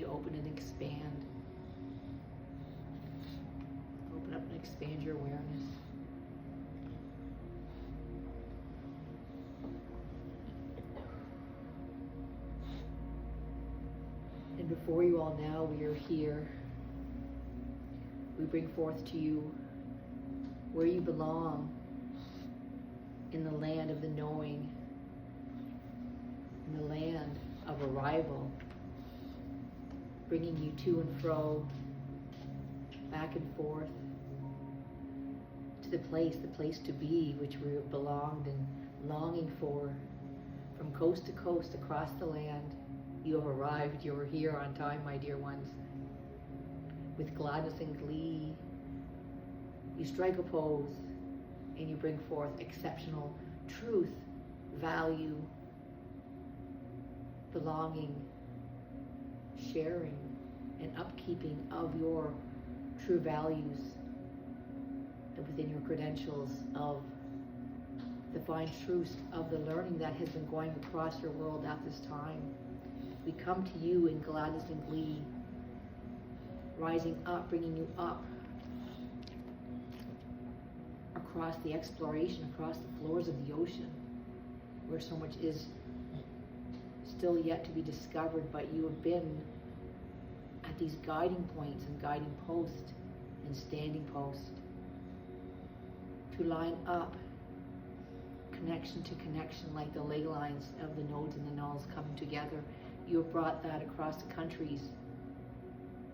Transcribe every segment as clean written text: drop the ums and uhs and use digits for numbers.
to open and expand. Open up and expand your awareness. And before you all now, we are here. We bring forth to you where you belong in the land of the knowing, in the land of arrival, bringing you to and fro, back and forth, to the place to be, which we have belonged and longing for. From coast to coast, across the land, you have arrived. You are here on time, my dear ones. With gladness and glee, you strike a pose and you bring forth exceptional truth, value, belonging, sharing, and upkeeping of your true values within your credentials of the fine truths of the learning that has been going across your world at this time. We come to you in gladness and glee, rising up, bringing you up across the exploration, across the floors of the ocean, where so much is still yet to be discovered, but you have been at these guiding points and guiding posts and standing posts to line up connection to connection, like the ley lines of the nodes and the nulls coming together. You have brought that across the countries,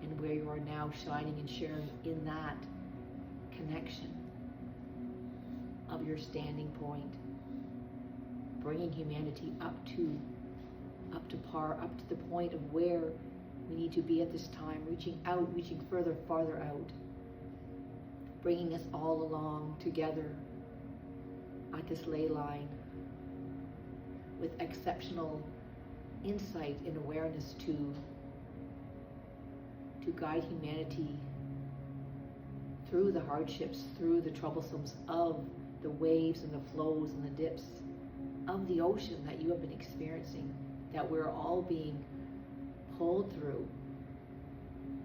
and where you are now shining and sharing in that connection of your standing point, bringing humanity up to par, up to the point of where we need to be at this time, reaching out, reaching farther out, bringing us all along together at this ley line with exceptional insight and awareness to guide humanity through the hardships, through the troublesomes of the waves and the flows and the dips of the ocean that you have been experiencing, that we're all being pulled through.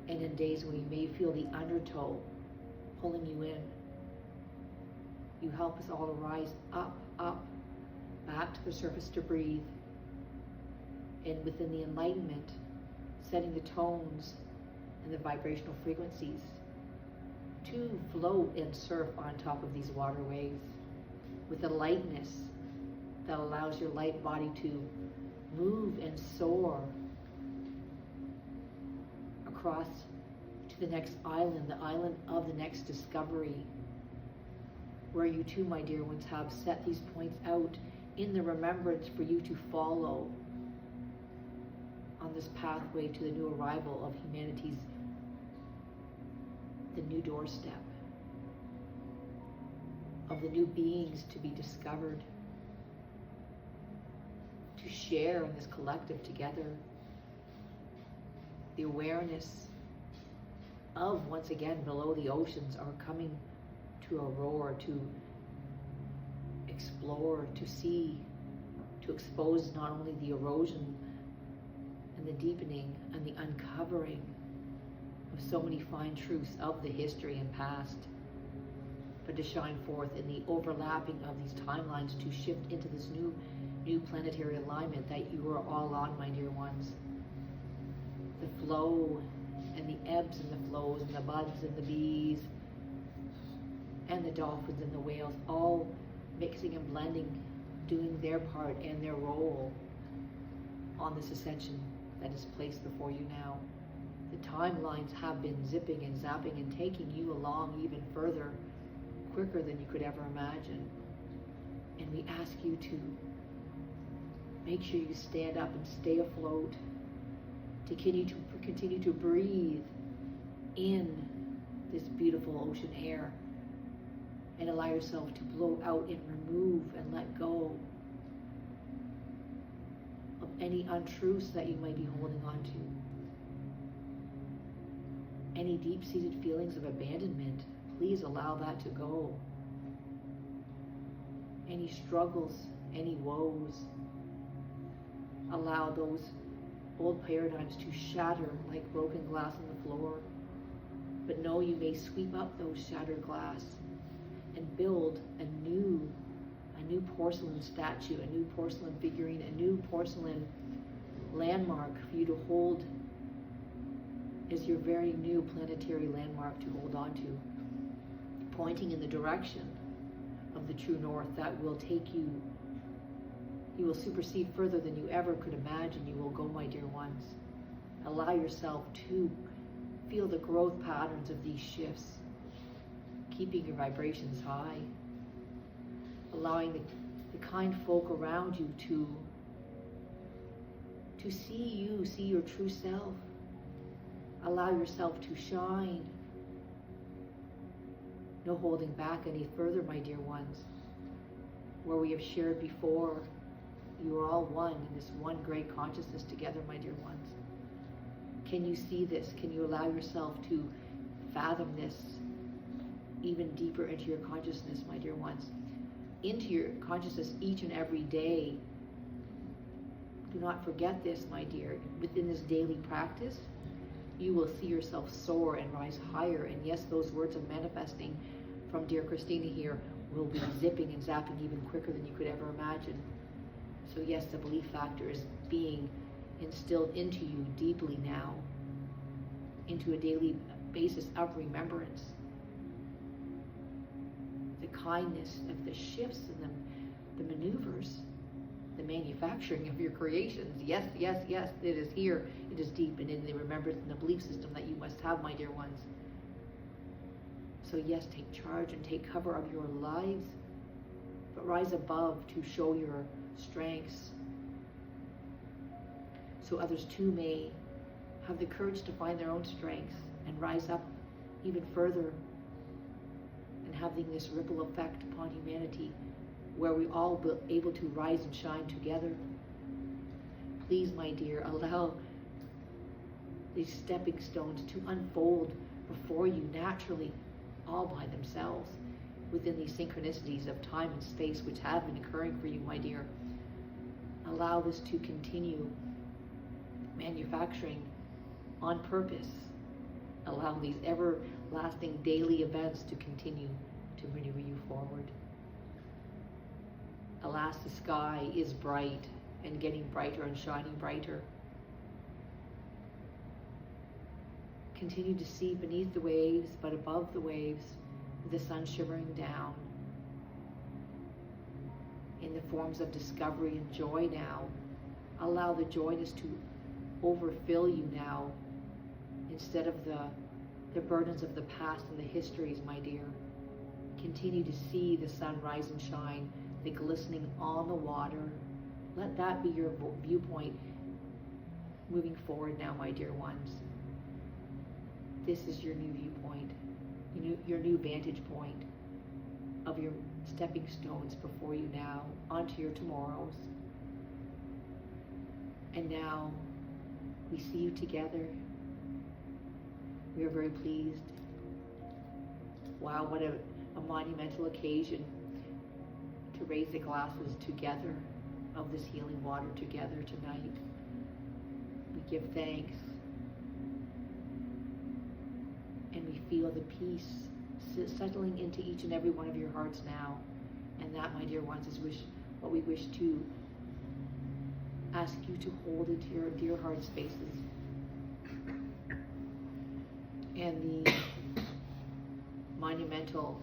And in days when you may feel the undertow pulling you in, you help us all to rise up, back to the surface to breathe. And within the enlightenment, setting the tones and the vibrational frequencies to float and surf on top of these water waves with a lightness that allows your light body to move and soar across to the next island, the island of the next discovery, where you too, my dear ones, have set these points out in the remembrance for you to follow on this pathway to the new arrival of humanity's, the new doorstep of the new beings to be discovered, to share in this collective together, the awareness of, once again, below the oceans are coming to a roar, to explore, to see, to expose not only the erosion and the deepening and the uncovering of so many fine truths of the history and past, but to shine forth in the overlapping of these timelines to shift into this new planetary alignment that you are all on, my dear ones. The flow and the ebbs and the flows and the buds and the bees and the dolphins and the whales, all mixing and blending, doing their part and their role on this ascension that is placed before you now. The timelines have been zipping and zapping and taking you along even further, quicker than you could ever imagine. And we ask you to make sure you stand up and stay afloat, to continue to breathe in this beautiful ocean air, and allow yourself to blow out and remove and let go of any untruths that you might be holding on to. Any deep-seated feelings of abandonment, please allow that to go. Any struggles, any woes, allow those old paradigms to shatter like broken glass on the floor. But know you may sweep up those shattered glass and build a new porcelain statue, a new porcelain figurine, a new porcelain landmark for you to hold as your very new planetary landmark to hold on to, pointing in the direction of the true north that will take you. You will supersede further than you ever could imagine. You will go, my dear ones. Allow yourself to feel the growth patterns of these shifts, keeping your vibrations high, allowing the kind folk around you to see your true self. Allow yourself to shine. No holding back any further, my dear ones. Where we have shared before, you are all one in this one great consciousness together, my dear ones. Can you see this? Can you allow yourself to fathom this even deeper into your consciousness, my dear ones? Into your consciousness each and every day. Do not forget this, my dear. Within this daily practice, you will see yourself soar and rise higher. And yes, those words of manifesting from dear Christina here will be zipping and zapping even quicker than you could ever imagine. So yes, the belief factor is being instilled into you deeply now, into a daily basis of remembrance. The kindness of the shifts and the maneuvers, the manufacturing of your creations. Yes, yes, yes, it is here. It is deep and in the remembrance and the belief system that you must have, my dear ones. So yes, take charge and take cover of your lives, but rise above to show your strengths, so others too may have the courage to find their own strengths and rise up even further, and having this ripple effect upon humanity where we all be able to rise and shine together. Please, my dear, allow these stepping stones to unfold before you naturally, all by themselves, within these synchronicities of time and space which have been occurring for you, my dear. Allow this to continue manufacturing on purpose. Allow these everlasting daily events to continue to maneuver you forward. Alas, the sky is bright and getting brighter and shining brighter. Continue to see beneath the waves, but above the waves, the sun shimmering down in the forms of discovery and joy now. Allow the joyness to overfill you now, instead of the burdens of the past and the histories, my dear. Continue to see the sun rise and shine, the glistening on the water. Let that be your viewpoint moving forward now, my dear ones. This is your new viewpoint, your new vantage point of your stepping stones before you now, onto your tomorrows. And now, we see you together. We are very pleased. Wow, what a monumental occasion to raise the glasses together of this healing water together tonight. We give thanks. And we feel the peace settling into each and every one of your hearts now. And that, my dear ones, is what we wish to ask you to hold into your dear heart spaces. And the monumental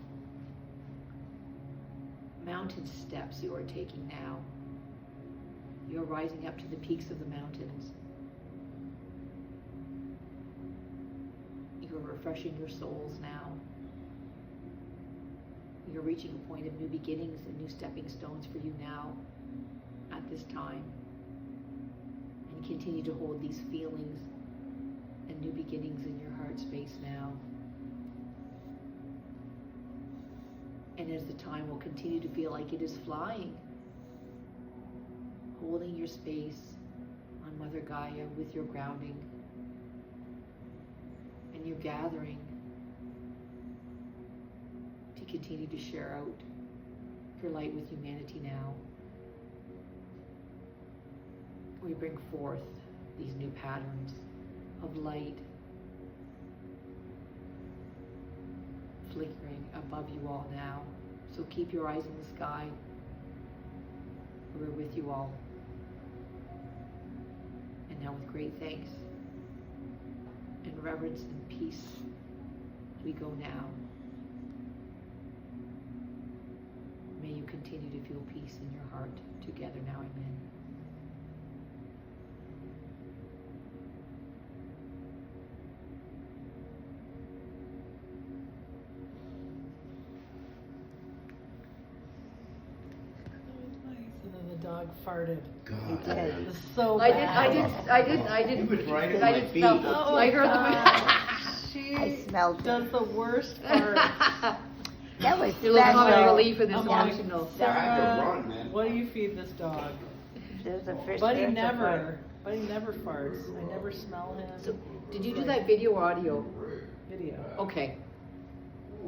mountain steps you are taking now. You're rising up to the peaks of the mountains. You're refreshing your souls now. You're reaching a point of new beginnings and new stepping stones for you now, at this time. And continue to hold these feelings and new beginnings in your heart space now. And as the time will continue to feel like it is flying, holding your space on Mother Gaia with your grounding and your gathering to continue to share out your light with humanity now. We bring forth these new patterns of light flickering above you all now. So keep your eyes in the sky. We're with you all. And now with great thanks and reverence and peace, we go now. May you continue to feel peace in your heart. Together now, amen. And then the dog farted. God, It man. was so I bad. didn't. He was right in I my didn't feet. smell. Oh, I heard God. She I smelled it. does the worst part. That was Your little comic special. relief in this I'm like, emotional. I had to Sarah, run, man. what do you feed this dog? There's a first Buddy spiritual never farts. I never smell him. So, did you do that video or audio? Video. Okay.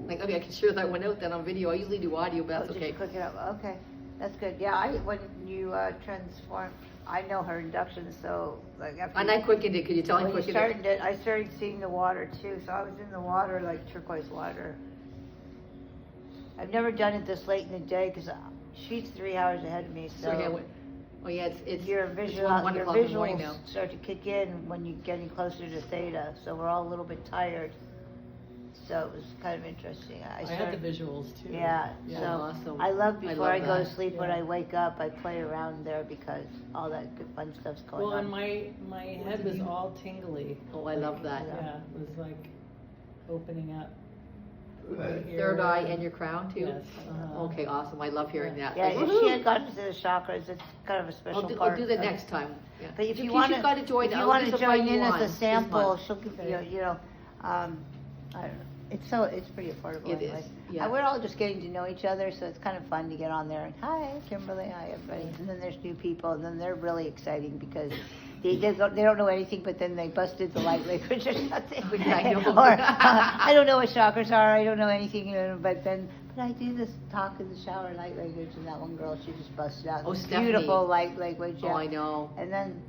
Like, okay, I can share that one out then on video. I usually do audio, but part. that's Oh, okay. just click it up. Okay, that's good. Yeah, when you transform, I know her induction, so like after. And I quickened it. Could you tell I when you quickened started it? it, I started seeing the water too. So I was in the water, like turquoise water. I've never done it this late in the day because she's 3 hours ahead of me. So Okay, oh yeah, it's your it's visual, 1 your o'clock in the morning visuals now. start to kick in when you're getting closer to theta. So we're all a little bit tired. So it was kind of interesting. I had the visuals too. Yeah, Yeah. so Awesome. I love I before love I go to that. sleep, when Yeah. I wake up, I play around there because all that good fun stuff's going Well, on. and my head was all tingly. Oh, I love that. Yeah, it was like opening up. Good. Third eye and your crown too? Yes. Okay, awesome. I love hearing that. Yeah, Like, if woohoo! she had gotten to the chakras, it's kind of a special I'll part. do that of- next time. Yeah. But if you Keisha want to, gotta join, if you I'll want to just invite join you in on as a this sample, month. she'll give Okay. you, I don't know, it's pretty affordable. It is, anyway. yeah. We're all just getting to know each other, so it's kind of fun to get on there and hi, Kimberly, hi everybody. And then there's new people, and then they're really exciting because they don't know anything, but then they busted the light language or something. I know. Or I don't know what chakras are, I don't know anything, but I do this talk in the shower light language, and that one girl, she just busted out. Oh, this Stephanie. beautiful light language. Oh, yeah. I know. And then,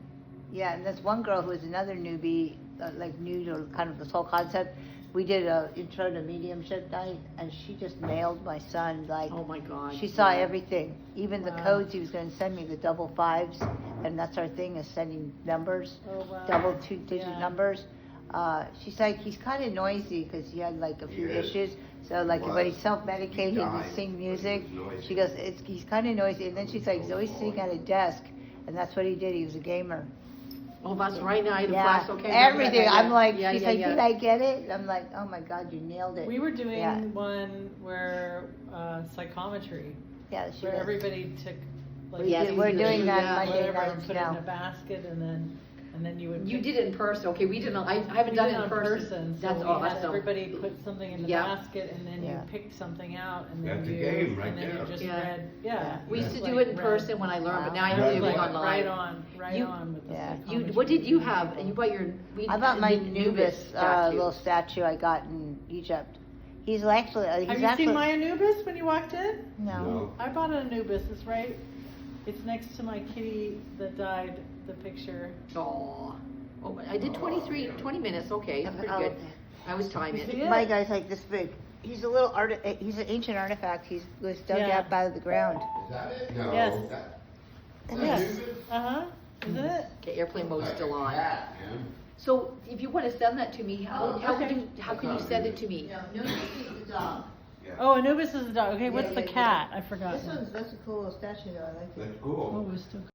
yeah, and this one girl who was another newbie, like new to kind of this whole concept, we did a intro to mediumship night, and she just nailed my son. Like, Oh my God. she saw yeah. everything, even the Wow. codes he was going to send me, the double fives, and that's our thing, is sending numbers, Oh, wow. double 2-digit Yeah. numbers. She's like, he's kind of noisy because he had like a few He is. issues. So like He when was. he's self-medicated, He he died sing because music. he was noisy. She goes, he's kind of noisy, and then she's like, he's always sitting at a desk, and that's what he did. He was a gamer. Oh, that's right now. The Yeah, flash. Okay. everything. Yeah, I'm like, yeah, she's yeah, like, yeah. did I get it? I'm like, oh my God, you nailed it. We were doing Yeah. one where psychometry, Yeah, she where was. everybody took like Yeah, things we're that doing you- that yeah, Monday whatever, and nights put it in now. a basket, and then you would. You pick- did it in person. Okay, we didn't. I haven't We done did it in person. So That's we all. had That's everybody put something in the Yeah. basket, and then Yeah. you picked something out, and then That's a you game right and then there. you just Yeah. read. Yeah. We used just to do like it in read. person when I learned, but now I Wow. do Right, it like, online. Right on, right You- on with the Yeah. What did you psychometry have? people. You bought your. I bought my Nubis Anubis statue. little statue I got in Egypt. He's actually, Have you seen my Anubis when you walked in? No. I bought an Anubis. It's right. It's next to my kitty that died. The picture. Oh, I did 20 minutes. Okay, that's pretty Oh, good. okay. I was timing See it. it? My guy's like this big. He's a little he's an ancient artifact. He was dug Yeah. up out of the ground. Is that it? No. Yes. That Yes. Uh huh. Isn't it? Okay, airplane mode's like still a on. cat, man. So if you want to send that to me, how okay. can you send it to me? Nubis is the dog. Yeah. Oh, Anubis is the dog. Okay, what's Yeah, the yeah, cat? I forgot. That's a cool little statue though. I like it. That's cool. Oh, it was still.